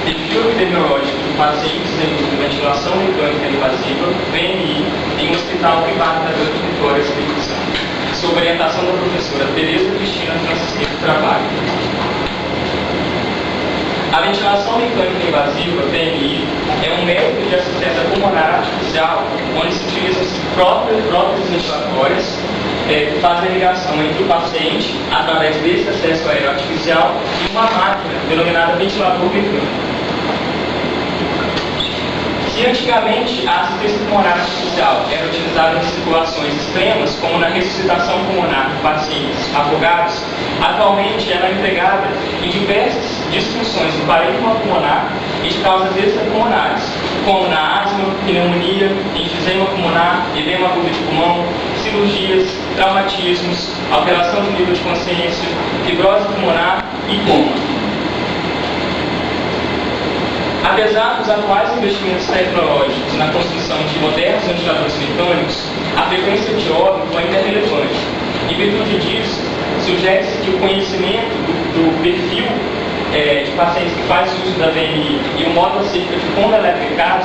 Perfil epidemiológico de pacientes em uso de ventilação mecânica invasiva, VMI, em um hospital privado da Grande Vitória, Espírito Santo, sob orientação da professora Tereza Cristina Francisqueira Trabalho. A ventilação mecânica invasiva, VMI, é um método de assistência pulmonar artificial onde se utilizam próteses ventilatórias que fazem a ligação entre o paciente, através desse acesso aéreo artificial, e uma máquina denominada ventilador mecânico. Se antigamente a assistência pulmonar artificial era utilizada em situações extremas, como na ressuscitação pulmonar de pacientes afogados, atualmente ela é empregada em diversas disfunções do parênquima pulmonar e de causas extrapulmonares, como na asma, pneumonia, enfisema pulmonar, edema agudo de pulmão, cirurgias, traumatismos, alteração de nível de consciência, fibrose pulmonar e coma. Apesar dos atuais investimentos tecnológicos na construção de modernos ventiladores mecânicos, a frequência de óbito ainda é relevante. Em virtude disso, sugere-se que o conhecimento do perfil de pacientes que faz uso da VMI e o modo acerca de como ela é aplicada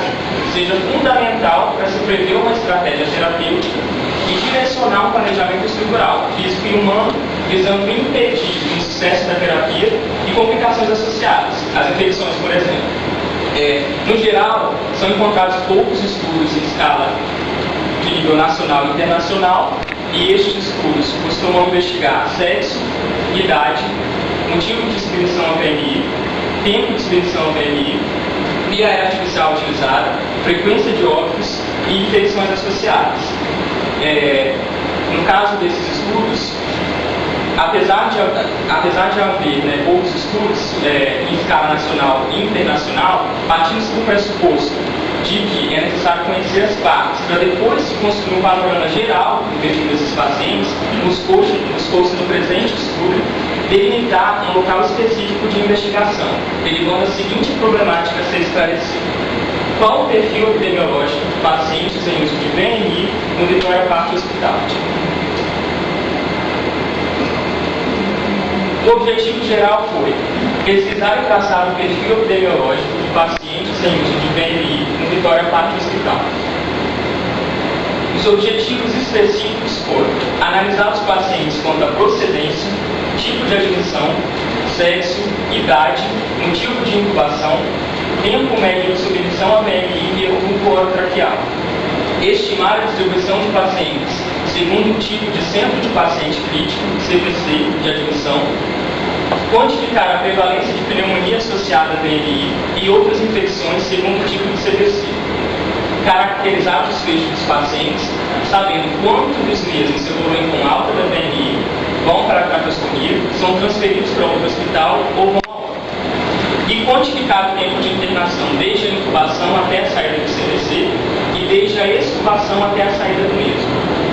seja fundamental para se prever uma estratégia terapêutica e direcionar um planejamento estrutural, físico e humano, visando impedir o sucesso da terapia e complicações associadas, as infecções, por exemplo. No geral, são encontrados poucos estudos em escala de nível nacional e internacional, e estes estudos costumam investigar sexo, idade, motivo de inscrição ao VMI, tempo de inscrição ao VMI, via aérea artificial utilizada, frequência de óbitos e infecções associadas. No caso desses estudos, apesar de haver poucos estudos em escala nacional e internacional, partimos do pressuposto de que é necessário conhecer as partes para depois se construir um panorama geral do perfil desses pacientes, nos postos do presente estudo, delimitar um local específico de investigação, derivando a seguinte problemática a ser esclarecida. Qual o perfil epidemiológico de pacientes em uso de VMI no Vitória Parque Hospital? O objetivo geral foi pesquisar e traçar o perfil epidemiológico de pacientes em uso de VMI no Vitória Parque Hospital. Os objetivos específicos foram analisar os pacientes quanto à procedência, tipo de admissão, sexo, idade, motivo de intubação, tempo médio de submissão a VMI e oculto orotraqueal. Estimar a distribuição de pacientes segundo o tipo de centro de paciente crítico, CPC, de admissão, quantificar a prevalência de pneumonia associada a VMI e outras infecções segundo o tipo de CPC, caracterizar os fechos dos pacientes, sabendo quanto dos mesmos se evoluem com alta da VMI, vão para a traqueostomia, são transferidos para outro hospital ou vão a óbito, e quantificar o tempo de internação desde a intubação até a saída do CPC e desde a extubação até a saída do mesmo.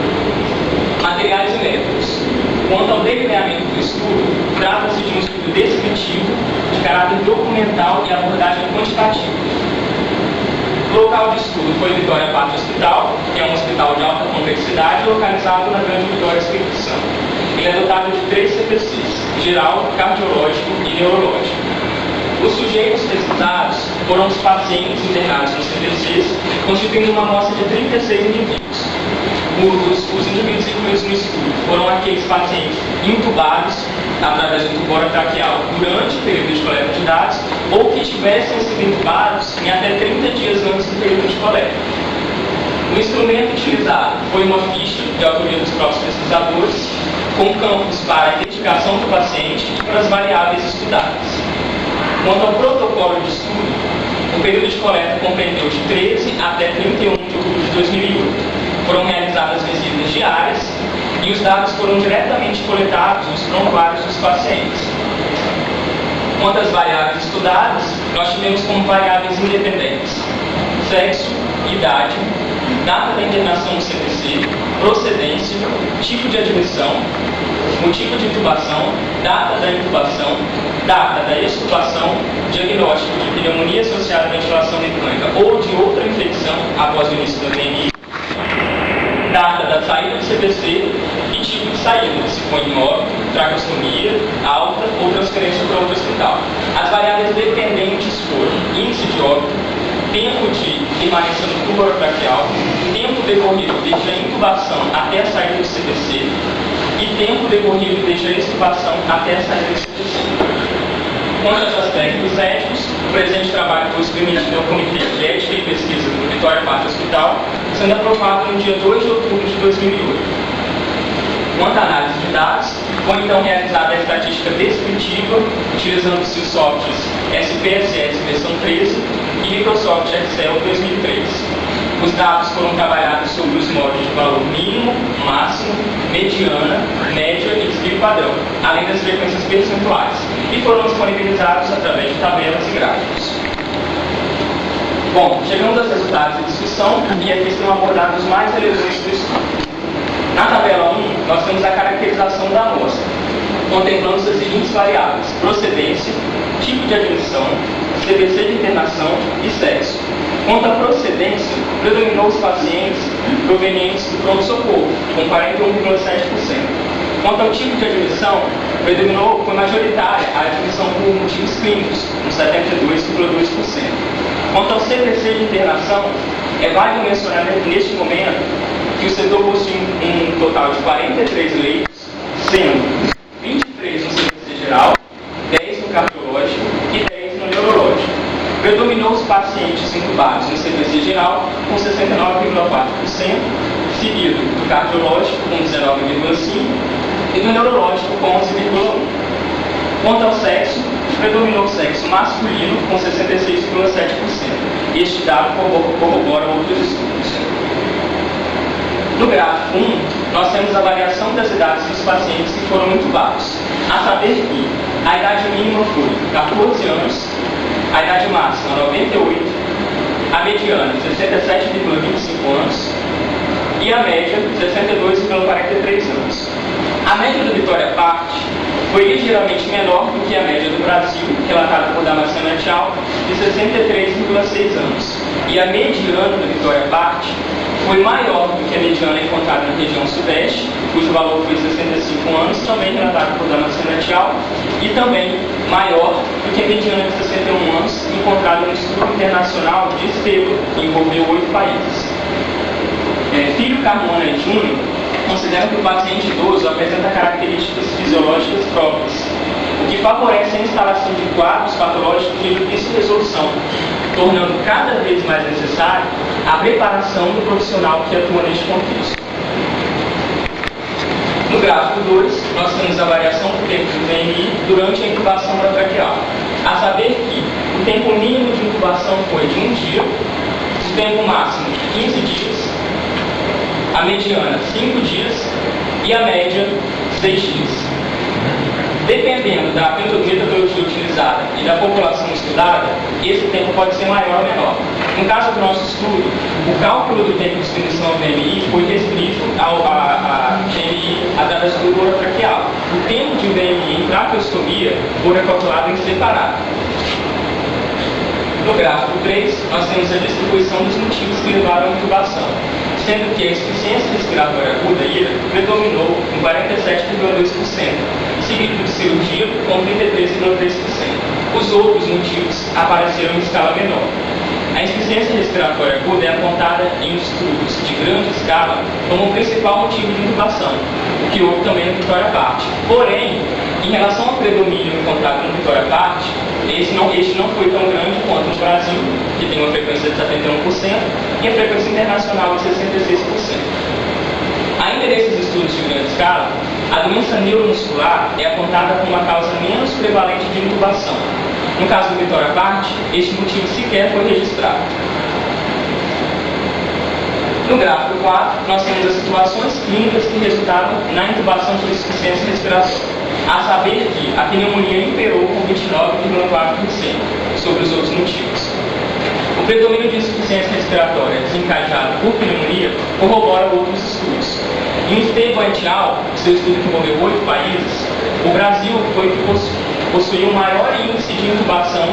Materiais e métodos. Quanto ao delineamento do estudo, trata-se de um estudo descritivo, de caráter documental e abordagem quantitativa. O local de estudo foi Vitória Parque Hospital, que é um hospital de alta complexidade localizado na Grande Vitória, Espírito Santo. Ele é dotado de 3 CPCs, geral, cardiológico e neurológico. Os sujeitos pesquisados foram os pacientes internados nos CPCs, constituindo uma amostra de 36 indivíduos. Os indivíduos incluídos no estudo foram aqueles pacientes intubados através do tubo orotraqueal durante o período de coleta de dados ou que tivessem sido intubados em até 30 dias antes do período de coleta. O instrumento utilizado foi uma ficha de autoria dos próprios pesquisadores, com campos para a identificação do paciente e para as variáveis estudadas. Quanto ao protocolo de estudo, o período de coleta compreendeu de 13 até 31 de outubro de 2008. Foram realizadas visitas diárias e os dados foram diretamente coletados nos prontuários dos pacientes. Quanto às variáveis estudadas, nós tivemos como variáveis independentes: sexo, idade, data da internação no CPC, procedência, tipo de admissão, motivo de intubação, data da intubação, data da extubação, diagnóstico de pneumonia associada à ventilação mecânica ou de outra infecção após o início da VMI, data da saída do CPC e tipo de saída, se foi em óbito, traqueostomia, alta ou transferência para outro hospital. As variáveis dependentes foram óbito, tempo de permanência no tubo orotraqueal, tempo decorrido desde a intubação até a saída do CTC e tempo decorrido desde a extubação até a saída do CTC. Quanto aos aspectos éticos, o presente trabalho foi submetido ao Comitê de Ética e Pesquisa do Vitória Parque Hospital, sendo aprovado no dia 2 de outubro de 2008. Quanto à análise de dados, foi então realizada a estatística descritiva, utilizando-se os softwares SPSS versão 13 e Microsoft Excel 2003. Os dados foram trabalhados sobre os modos de valor mínimo, máximo, mediana, média e desvio padrão, além das frequências percentuais, e foram disponibilizados através de tabelas e gráficos. Bom, chegamos aos resultados da discussão, e aqui estão abordados os mais relevantes do estudo. Na tabela 1, nós temos a caracterização da amostra, contemplando as seguintes variáveis: procedência, tipo de admissão, CBC de internação e sexo. Quanto à procedência, predominou os pacientes provenientes do pronto-socorro, com 41,7%. Quanto ao tipo de admissão, foi majoritária a admissão por motivos clínicos, com 72,2%. Quanto ao CBC de internação, é válido mencionar neste momento que o setor possui um total de 43 leitos, sendo 23 no CTC geral, 10 no cardiológico e 10 no neurológico. Predominou os pacientes intubados no CTC geral, com 69,4%, seguido do cardiológico, com 19,5% e do neurológico, com 11,1%. Quanto ao sexo, predominou o sexo masculino, com 66,7%. Este dado corrobora outros estudos. No gráfico 1, nós temos a variação das idades dos pacientes que foram intubados, a saber que a idade mínima foi 14 anos, a idade máxima 98, a mediana 67,25 anos e a média 62,43 anos. A média do Vitória Parque foi ligeiramente menor do que a média do Brasil, relatada por Damasceno et al., de 63,6 anos. E a mediana do Vitória Parque foi maior do que a mediana encontrada na região sudeste, cujo valor foi 65 anos, também relatado por Damasceno et al., e também maior do que a mediana de 61 anos encontrada no estudo internacional de Esteban, que envolveu 8 países. Filho, Carmona e Júnior consideram que o paciente idoso apresenta características fisiológicas próprias, o que favorece a instalação de quadros patológicos de difícil resolução, tornando cada vez mais necessário a preparação do profissional que atua neste contexto. No gráfico 2, nós temos a variação do tempo do VMI durante a intubação orotraqueal, a saber que o tempo mínimo de intubação foi de 1 dia, o tempo máximo de 15 dias, a mediana 5 dias e a média 6 dias. Dependendo da metodologia utilizada e da população estudada, esse tempo pode ser maior ou menor. No caso do nosso estudo, o cálculo do tempo de distribuição ao VMI foi restrito a VMI através do tubo orotraqueal. O tempo de VMI em traqueostomia foi calculado em separado. No gráfico 3, nós temos a distribuição dos motivos que levaram à intubação, sendo que a insuficiência respiratória aguda IRA predominou com 47,2%, seguido de cirurgia com 33,3%. Os outros motivos apareceram em escala menor. A insuficiência respiratória aguda é apontada em estudos de grande escala como o principal motivo de intubação, o que houve também no Vitória Parque. Porém, em relação ao predomínio encontrado no Vitória Parque, este não foi tão grande quanto no Brasil, que tem uma frequência de 71%, e a frequência internacional de 66%. Ainda nesses estudos de grande escala, a doença neuromuscular é apontada como uma causa menos prevalente de intubação. No caso do Vitória Parque, este motivo sequer foi registrado. No gráfico 4, nós temos as situações clínicas que resultaram na intubação por insuficiência respiratória, a saber que a pneumonia imperou com 29,4% sobre os outros motivos. O predomínio de insuficiência respiratória desencadeada por pneumonia corrobora outros estudos. Em Esteban et al., seu estudo que envolveu 8 países, o Brasil foi que possuía o maior índice de intubação